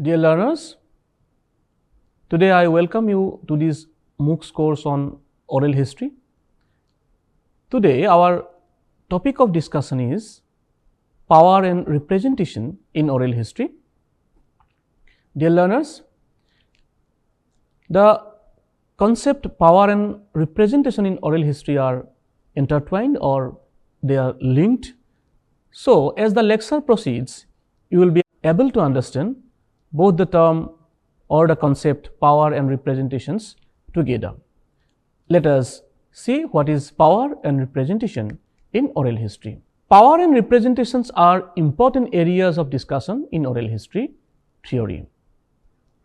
Dear learners, today I welcome you to this MOOCs course on oral history. Today our topic of discussion is power and representation in oral history. Dear learners, the concept power and representation in oral history are intertwined or they are linked. So, as the lecture proceeds, you will be able to understand both the term or the concept power and representations together. Let us see what is power and representation in oral history. Power and representations are important areas of discussion in oral history theory.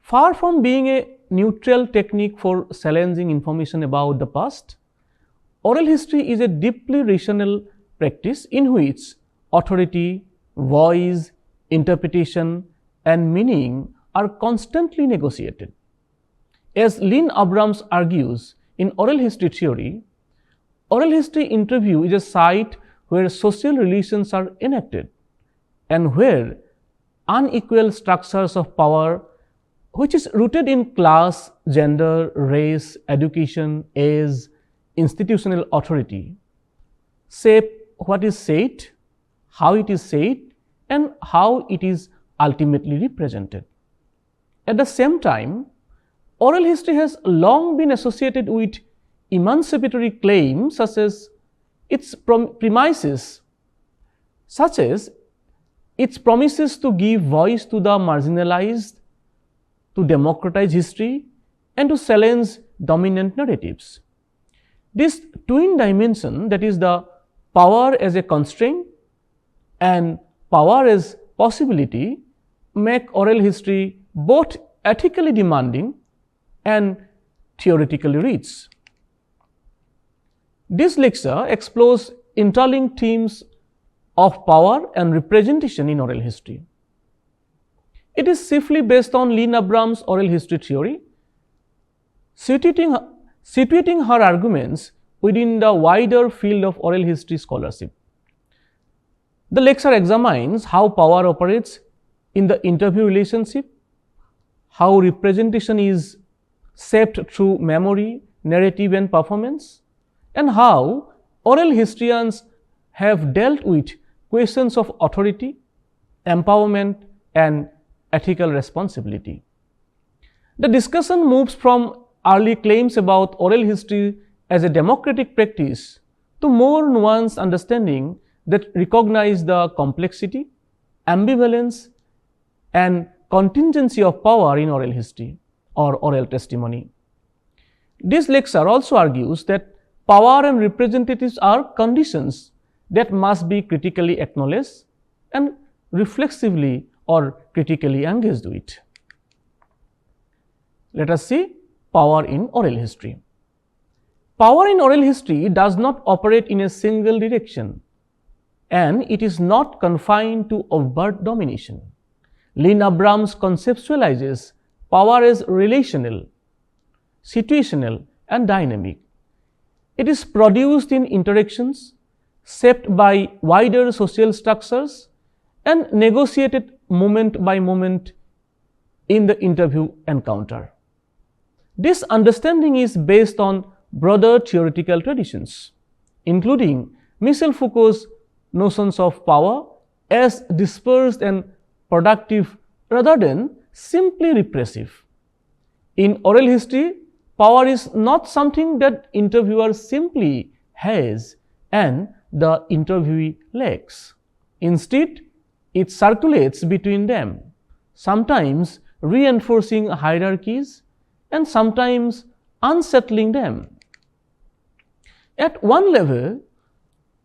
Far from being a neutral technique for challenging information about the past, oral history is a deeply rational practice in which authority, voice, interpretation, and meaning are constantly negotiated. As Lynn Abrams argues in oral history theory, oral history interview is a site where social relations are enacted and where unequal structures of power, which is rooted in class, gender, race, education, age, institutional authority, shape what is said, how it is said, and how it is ultimately represented. At the same time, oral history has long been associated with emancipatory claims such as its premises, such as its promises to give voice to the marginalized, to democratize history, and to challenge dominant narratives. This twin dimension, that is the power as a constraint and power as possibility, make oral history both ethically demanding and theoretically rich. This lecture explores interlinked themes of power and representation in oral history. It is chiefly based on Lynn Abrams' oral history theory, situating her arguments within the wider field of oral history scholarship. The lecture examines how power operates in the interview relationship, how representation is shaped through memory, narrative, and performance, and how oral historians have dealt with questions of authority, empowerment, and ethical responsibility. The discussion moves from early claims about oral history as a democratic practice to more nuanced understanding that recognize the complexity, ambivalence, and contingency of power in oral history or oral testimony. This lecture also argues that power and representatives are conditions that must be critically acknowledged and reflexively or critically engaged with. Let us see power in oral history. Power in oral history does not operate in a single direction, and it is not confined to overt domination. Lynn Abrams conceptualizes power as relational, situational, and dynamic. It is produced in interactions, shaped by wider social structures, and negotiated moment by moment in the interview encounter. This understanding is based on broader theoretical traditions, including Michel Foucault's notions of power as dispersed and productive rather than simply repressive. In oral history, power is not something that interviewer simply has and the interviewee lacks. Instead, it circulates between them, sometimes reinforcing hierarchies and sometimes unsettling them. At one level,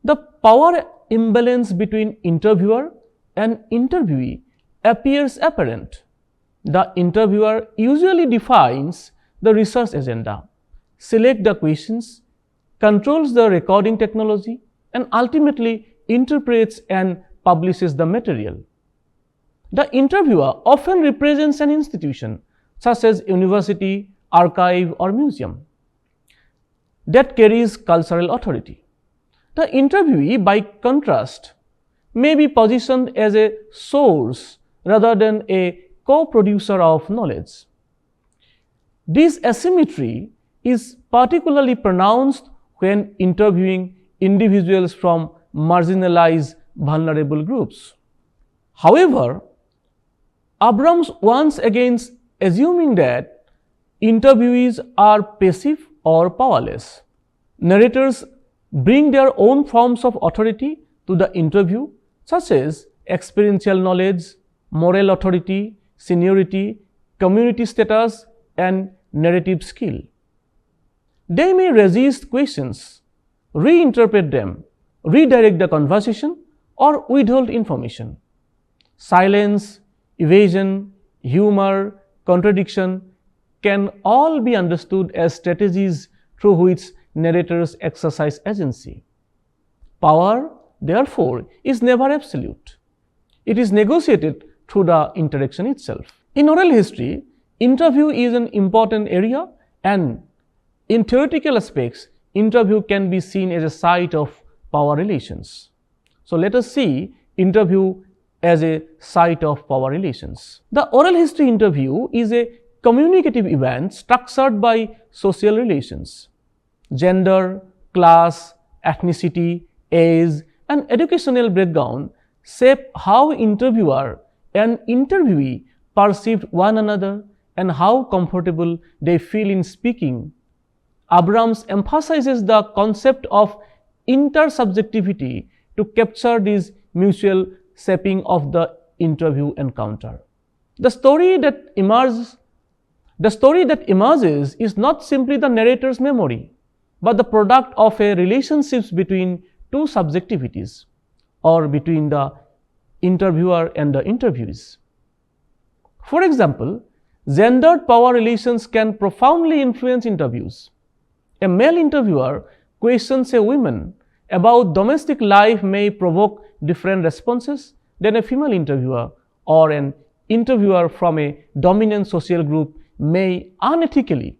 the power imbalance between interviewer and interviewee appears apparent. The interviewer usually defines the research agenda, selects the questions, controls the recording technology, and ultimately interprets and publishes the material. The interviewer often represents an institution such as university, archive, or museum that carries cultural authority. The interviewee, by contrast, may be positioned as a source rather than a co-producer of knowledge. This asymmetry is particularly pronounced when interviewing individuals from marginalized, vulnerable groups. However, Abrams warns against assuming that interviewees are passive or powerless. Narrators bring their own forms of authority to the interview, such as experiential knowledge, moral authority, seniority, community status, and narrative skill. They may resist questions, reinterpret them, redirect the conversation, or withhold information. Silence, evasion, humor, contradiction can all be understood as strategies through which narrators exercise agency. Power, therefore, is never absolute. It is negotiated through the interaction itself. In oral history, interview is an important area, and in theoretical aspects, interview can be seen as a site of power relations. So let us see interview as a site of power relations. The oral history interview is a communicative event structured by social relations. Gender, class, ethnicity, age, and educational background shape how interviewer and interviewee perceive one another and how comfortable they feel in speaking. Abrams emphasizes the concept of intersubjectivity to capture this mutual shaping of the interview encounter. The story that emerges is not simply the narrator's memory, but the product of a relationship between two subjectivities, or between the interviewer and the interviewees. For example, gendered power relations can profoundly influence interviews. A male interviewer questions a woman about domestic life may provoke different responses than a female interviewer, or an interviewer from a dominant social group may unequivocally,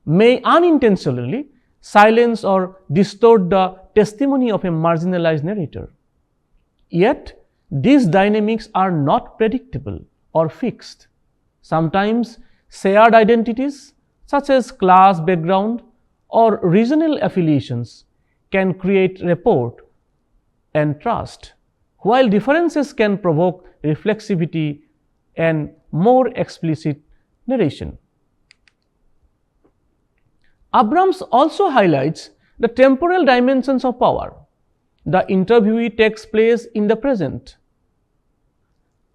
may unintentionally silence or distort the testimony of a marginalized narrator. Yet, these dynamics are not predictable or fixed. Sometimes shared identities such as class background or regional affiliations can create rapport and trust, while differences can provoke reflexivity and more explicit narration. Abrams also highlights the temporal dimensions of power. The interviewee takes place in the present.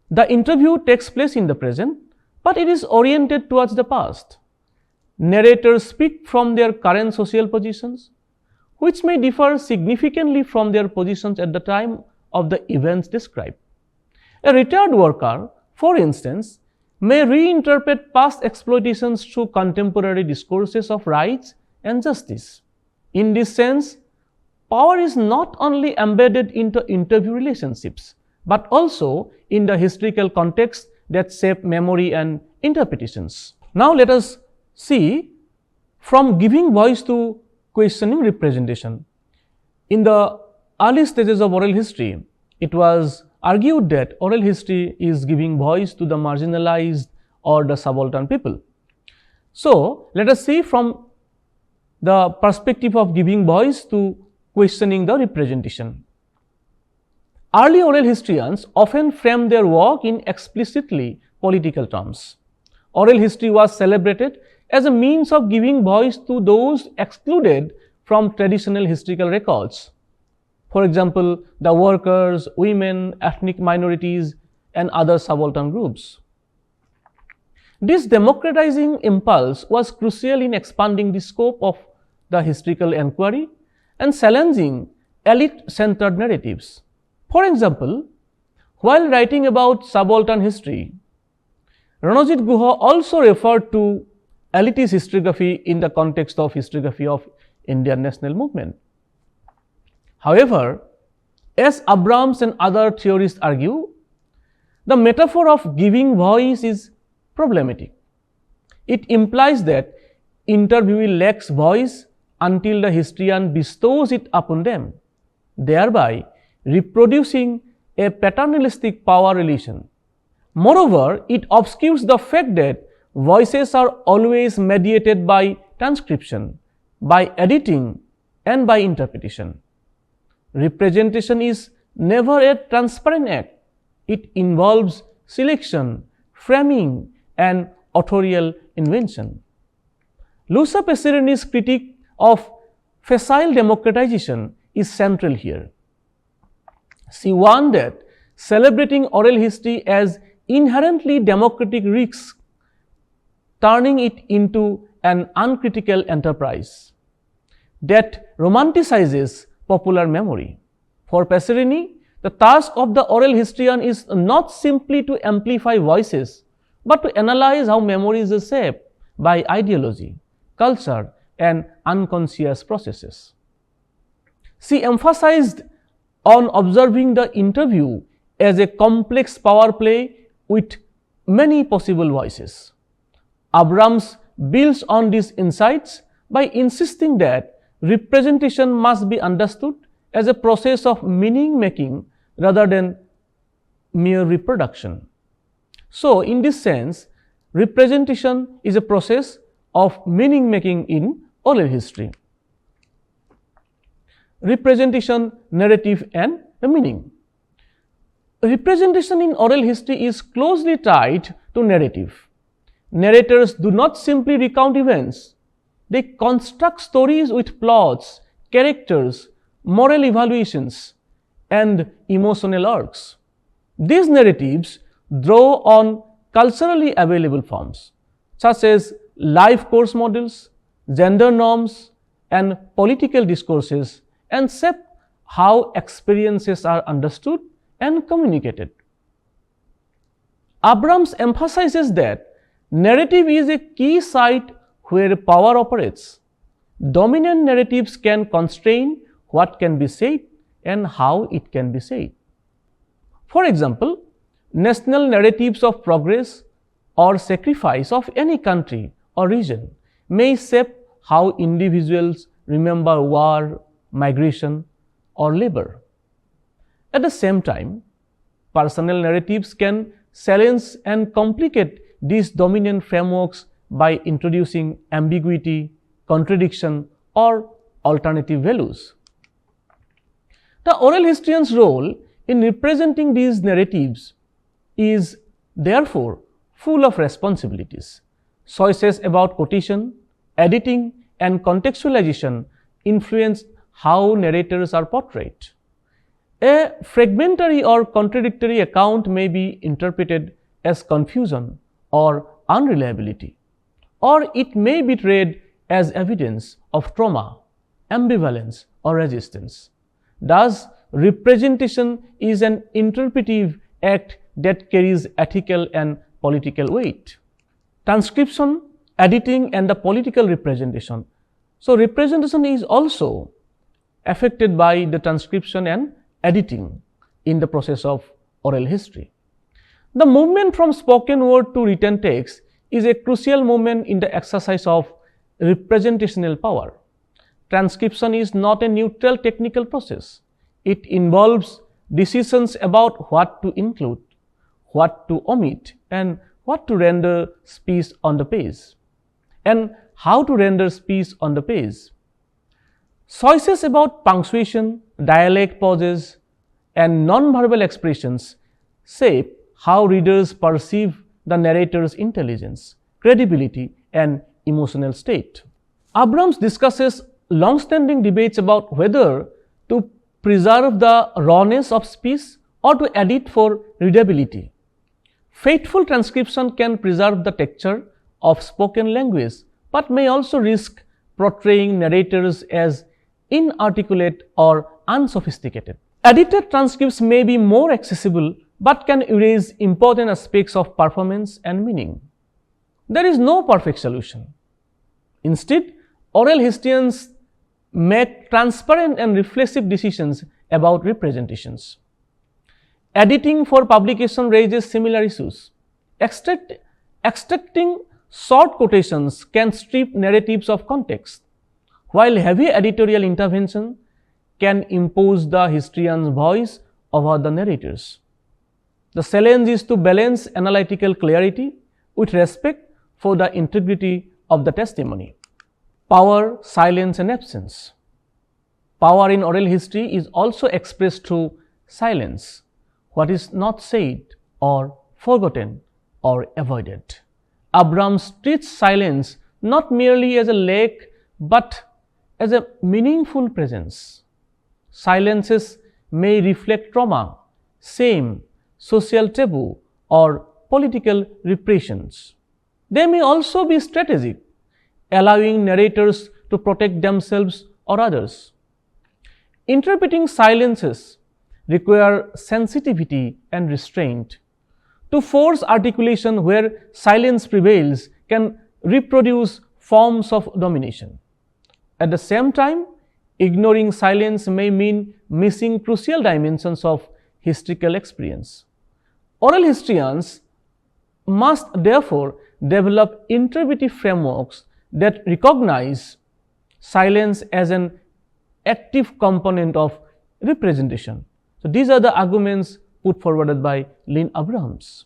The interview takes place in the present, but it is oriented towards the past. Narrators speak from their current social positions, which may differ significantly from their positions at the time of the events described. A retired worker, for instance, may reinterpret past exploitations through contemporary discourses of rights and justice. In this sense, power is not only embedded into interview relationships, but also in the historical context that shape memory and interpretations. Now let us see from giving voice to questioning representation. In the early stages of oral history, it was argued that oral history is giving voice to the marginalized or the subaltern people. So, let us see from the perspective of giving voice to questioning the representation. Early oral historians often frame their work in explicitly political terms. Oral history was celebrated as a means of giving voice to those excluded from traditional historical records. For example, the workers, women, ethnic minorities, and other subaltern groups. This democratizing impulse was crucial in expanding the scope of the historical inquiry and challenging elite-centered narratives. For example, while writing about subaltern history, Ranajit Guha also referred to elitist historiography in the context of historiography of Indian national movement. However, as Abrams and other theorists argue, the metaphor of giving voice is problematic. It implies that interviewee lacks voice until the historian bestows it upon them, thereby reproducing a paternalistic power relation. Moreover, it obscures the fact that voices are always mediated by transcription, by editing, and by interpretation. Representation is never a transparent act. It involves selection, framing, and authorial invention. Lucia Pacerini's critique of facile democratization is central here. She warned that celebrating oral history as inherently democratic risks turning it into an uncritical enterprise that romanticizes popular memory. For Pacerini, the task of the oral historian is not simply to amplify voices, but to analyze how memory is shaped by ideology, culture, and unconscious processes. She emphasized on observing the interview as a complex power play with many possible voices. Abrams builds on these insights by insisting that representation must be understood as a process of meaning making rather than mere reproduction. So, in this sense, representation is a process of meaning making in oral history. Representation, narrative, and meaning. Representation in oral history is closely tied to narrative. Narrators do not simply recount events, they construct stories with plots, characters, moral evaluations, and emotional arcs. These narratives draw on culturally available forms such as life course models, gender norms, and political discourses, and shape how experiences are understood and communicated. Abrams emphasizes that narrative is a key site where power operates. Dominant narratives can constrain what can be said and how it can be said. For example, national narratives of progress or sacrifice of any country or region may shape how individuals remember war, migration, or labor. At the same time, personal narratives can challenge and complicate these dominant frameworks by introducing ambiguity, contradiction, or alternative values. The oral historian's role in representing these narratives is therefore full of responsibilities. Choices about quotation, editing, and contextualization influence how narrators are portrayed. A fragmentary or contradictory account may be interpreted as confusion or unreliability, or it may be read as evidence of trauma, ambivalence, or resistance. Thus, representation is an interpretive act that carries ethical and political weight. Transcription, editing, and the political representation. So, representation is also affected by the transcription and editing in the process of oral history. The movement from spoken word to written text is a crucial moment in the exercise of representational power. Transcription is not a neutral technical process. It involves decisions about what to include, what to omit, and what to render speech on the page, and how to render speech on the page. Choices about punctuation, dialect pauses, and non-verbal expressions shape how readers perceive the narrator's intelligence, credibility, and emotional state. Abrams discusses long-standing debates about whether to preserve the rawness of speech or to edit for readability. Faithful transcription can preserve the texture of spoken language, but may also risk portraying narrators as inarticulate or unsophisticated. Edited transcripts may be more accessible but can erase important aspects of performance and meaning. There is no perfect solution. Instead, oral historians make transparent and reflexive decisions about representations. Editing for publication raises similar issues. Extracting short quotations can strip narratives of context, while heavy editorial intervention can impose the historian's voice over the narrators. The challenge is to balance analytical clarity with respect for the integrity of the testimony. Power, silence, and absence. Power in oral history is also expressed through silence, what is not said or forgotten or avoided. Abrams treats silence not merely as a lack but as a meaningful presence. Silences may reflect trauma, shame, social taboo, or political repressions. They may also be strategic, allowing narrators to protect themselves or others. Interpreting silences require sensitivity and restraint. To force articulation where silence prevails can reproduce forms of domination. At the same time, ignoring silence may mean missing crucial dimensions of historical experience. Oral historians must therefore develop interpretive frameworks that recognize silence as an active component of representation. So, these are the arguments put forward by Lynn Abrams.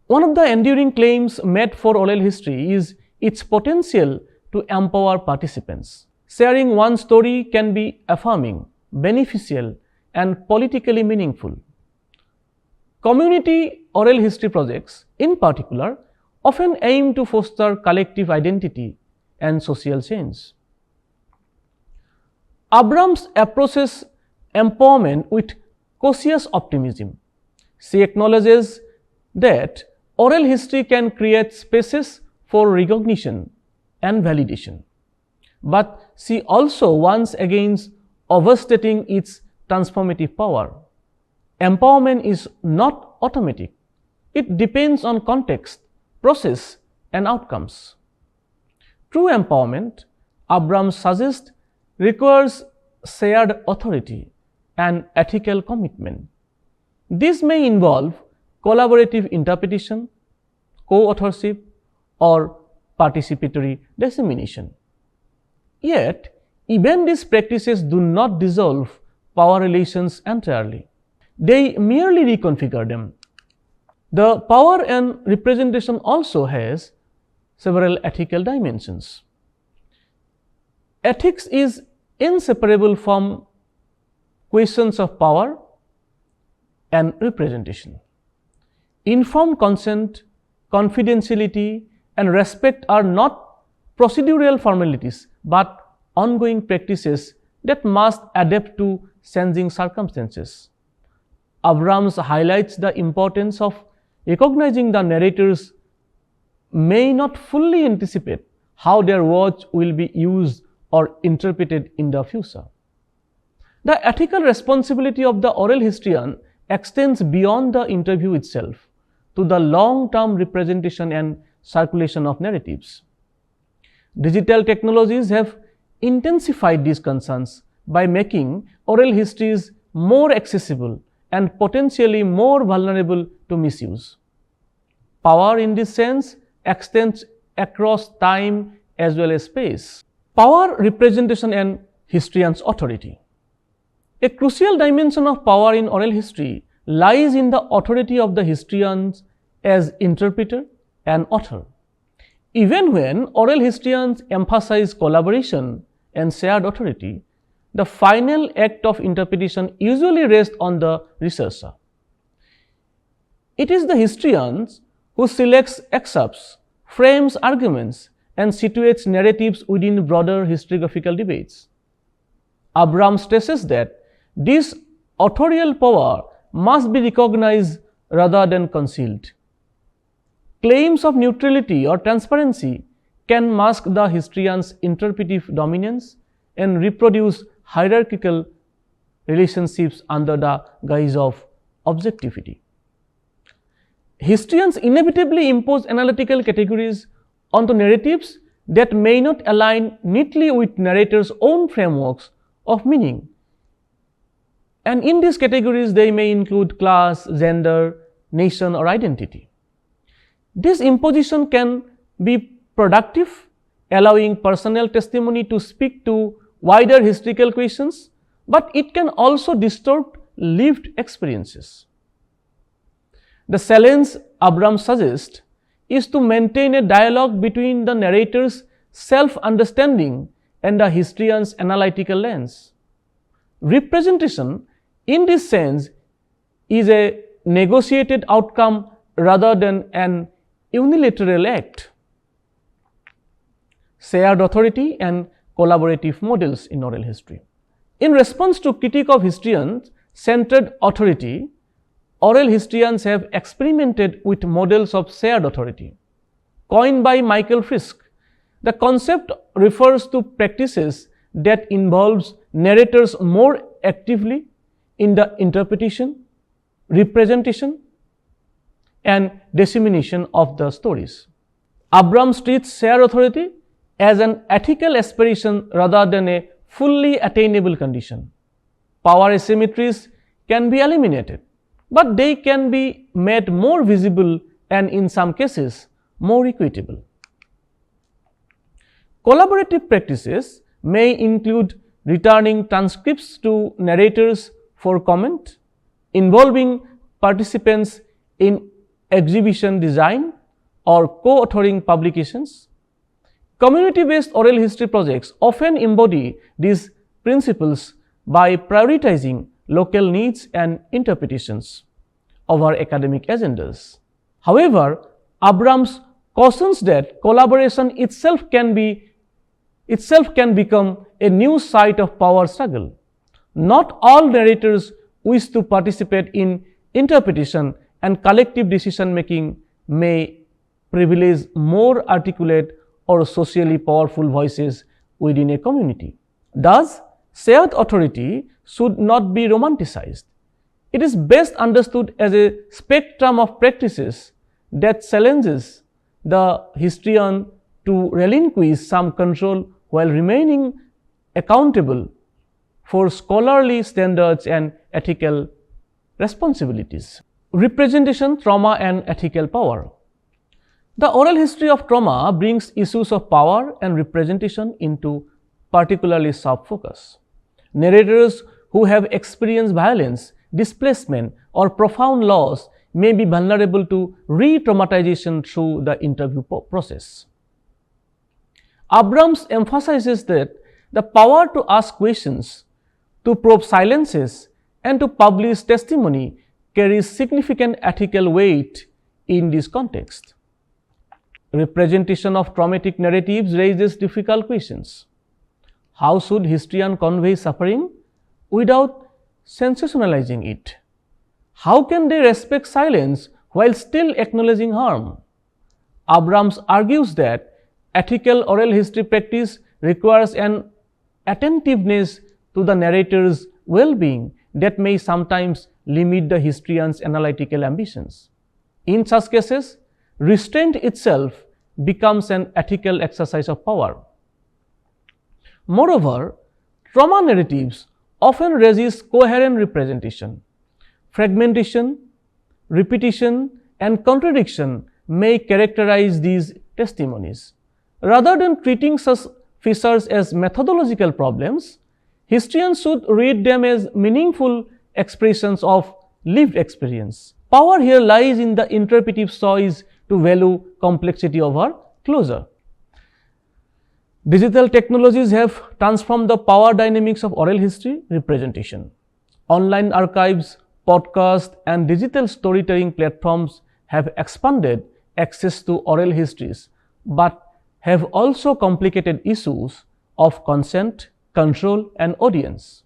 One of the enduring claims made for oral history is its potential to empower participants. Sharing one story can be affirming, beneficial, and politically meaningful. Community oral history projects, in particular, often aim to foster collective identity and social change. Abrams approaches empowerment with cautious optimism. She acknowledges that oral history can create spaces for recognition and validation. But she also warns against overstating its transformative power. Empowerment is not automatic. It depends on context, process, and outcomes. True empowerment, Abrams suggests, requires shared authority and ethical commitment. This may involve collaborative interpretation, co-authorship, or participatory dissemination. Yet, even these practices do not dissolve power relations entirely. They merely reconfigure them. The power and representation also has several ethical dimensions. Ethics is inseparable from questions of power and representation. Informed consent, confidentiality, and respect are not procedural formalities but ongoing practices that must adapt to changing circumstances. Abrams highlights the importance of recognizing the narrators may not fully anticipate how their words will be used or interpreted in the future. The ethical responsibility of the oral historian extends beyond the interview itself to the long-term representation and circulation of narratives. Digital technologies have intensified these concerns by making oral histories more accessible and potentially more vulnerable to misuse. Power in this sense extends across time as well as space. Power, representation, and historian's authority. A crucial dimension of power in oral history lies in the authority of the historians as interpreter and author. Even when oral historians emphasize collaboration and shared authority, the final act of interpretation usually rests on the researcher. It is the historian who selects excerpts, frames arguments, and situates narratives within broader historiographical debates. Abrams stresses that this authorial power must be recognized rather than concealed. Claims of neutrality or transparency can mask the historian's interpretive dominance and reproduce hierarchical relationships under the guise of objectivity. Historians inevitably impose analytical categories onto narratives that may not align neatly with narrators' own frameworks of meaning. And in these categories, they may include class, gender, nation, or identity. This imposition can be productive, allowing personal testimony to speak to wider historical questions, but it can also distort lived experiences. The challenge Abrams suggests is to maintain a dialogue between the narrator's self-understanding and the historian's analytical lens. Representation, in this sense, is a negotiated outcome rather than an unilateral act. Shared authority and collaborative models in oral history. In response to critique of historian-centered authority, oral historians have experimented with models of shared authority. Coined by Michael Frisk, the concept refers to practices that involves narrators more actively in the interpretation, representation, and dissemination of the stories. Abrams treats shared authority as an ethical aspiration rather than a fully attainable condition. Power asymmetries can be eliminated, but they can be made more visible and in some cases more equitable. Collaborative practices may include returning transcripts to narrators for comment, involving participants in exhibition design or co-authoring publications. Community-based oral history projects often embody these principles by prioritizing local needs and interpretations over academic agendas. However, Abrams cautions that collaboration itself can become a new site of power struggle. Not all narrators wish to participate in interpretation, and collective decision-making may privilege more articulate or socially powerful voices within a community. Thus, shared authority should not be romanticized. It is best understood as a spectrum of practices that challenges the historian to relinquish some control while remaining accountable for scholarly standards and ethical responsibilities. Representation, trauma, and ethical power. The oral history of trauma brings issues of power and representation into particularly sharp focus. Narrators who have experienced violence, displacement, or profound loss may be vulnerable to re-traumatization through the interview process. Abrams emphasizes that the power to ask questions, to probe silences, and to publish testimony carries significant ethical weight in this context. Representation of traumatic narratives raises difficult questions. How should historians convey suffering without sensationalizing it? How can they respect silence while still acknowledging harm? Abrams argues that ethical oral history practice requires an attentiveness to the narrator's well-being that may sometimes limit the historian's analytical ambitions. In such cases, restraint itself becomes an ethical exercise of power. Moreover, trauma narratives often resist coherent representation. Fragmentation, repetition, and contradiction may characterize these testimonies. Rather than treating such fissures as methodological problems, historians should read them as meaningful expressions of lived experience. Power here lies in the interpretive choice to value complexity over closure. Digital technologies have transformed the power dynamics of oral history representation. Online archives, podcasts, and digital storytelling platforms have expanded access to oral histories, but have also complicated issues of consent, control, and audience.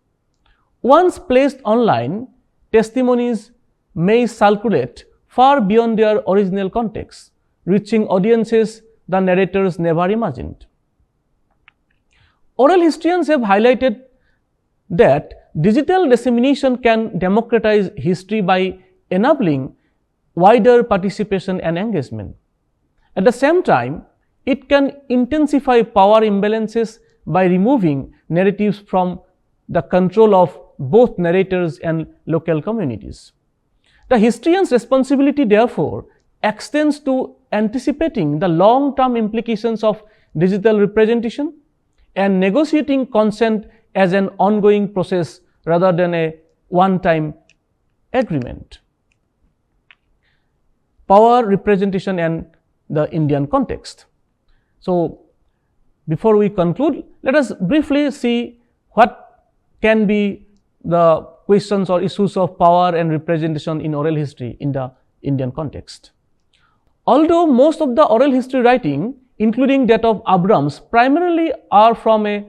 Once placed online, testimonies may circulate far beyond their original context, reaching audiences the narrators never imagined. Oral historians have highlighted that digital dissemination can democratize history by enabling wider participation and engagement. At the same time, it can intensify power imbalances by removing narratives from the control of both narrators and local communities. The historian's responsibility, therefore, extends to anticipating the long-term implications of digital representation and negotiating consent as an ongoing process rather than a one-time agreement. power representation and the Indian context. So, before we conclude, let us briefly see what can be the questions or issues of power and representation in oral history in the Indian context. Although most of the oral history writing, including that of Abrams, primarily are from a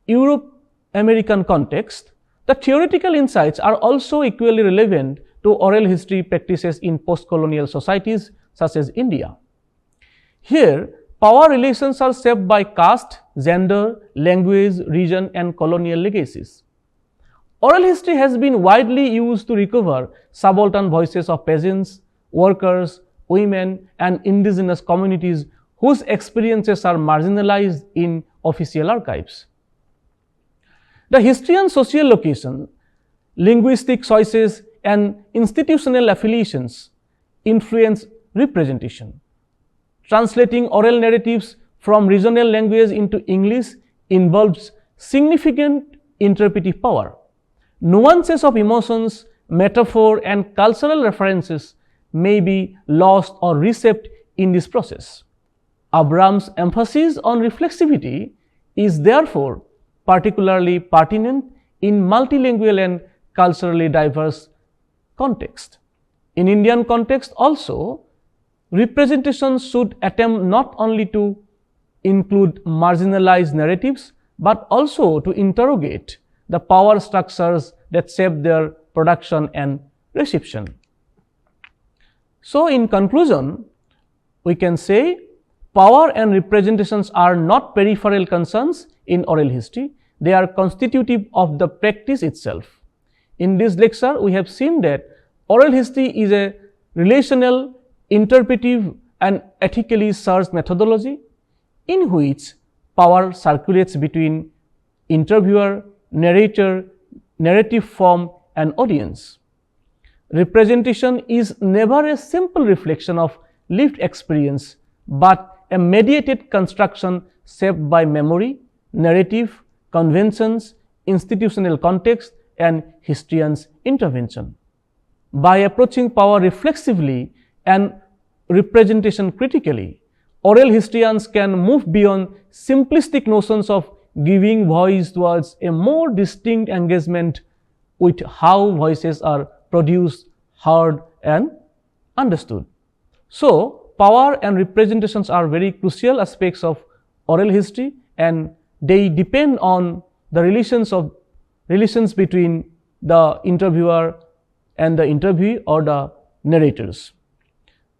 Europe-American context, the theoretical insights are also equally relevant to oral history practices in post-colonial societies such as India. Here, power relations are shaped by caste, gender, language, region, and colonial legacies. Oral history has been widely used to recover subaltern voices of peasants, workers, women, and indigenous communities whose experiences are marginalized in official archives. The history and social location, linguistic choices, and institutional affiliations influence representation. Translating oral narratives from regional language into English involves significant interpretive power. Nuances of emotions, metaphor, and cultural references may be lost or reshaped in this process. Abrams' emphasis on reflexivity is therefore particularly pertinent in multilingual and culturally diverse context. In Indian context also, representation should attempt not only to include marginalized narratives, but also to interrogate the power structures that shape their production and reception. So, in conclusion, we can say power and representations are not peripheral concerns in oral history, they are constitutive of the practice itself. In this lecture, we have seen that oral history is a relational, interpretive, and ethically searched methodology in which power circulates between interviewer, narrator, narrative form, and audience. Representation is never a simple reflection of lived experience, but a mediated construction shaped by memory, narrative, conventions, institutional context, and historian's intervention. By approaching power reflexively and representation critically, oral historians can move beyond simplistic notions of giving voice towards a more distinct engagement with how voices are produced, heard, and understood. So, power and representations are very crucial aspects of oral history, and they depend on the relations between the interviewer and the interviewee or the narrators.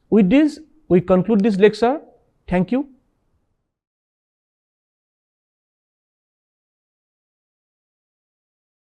With this, we conclude this lecture. Thank you.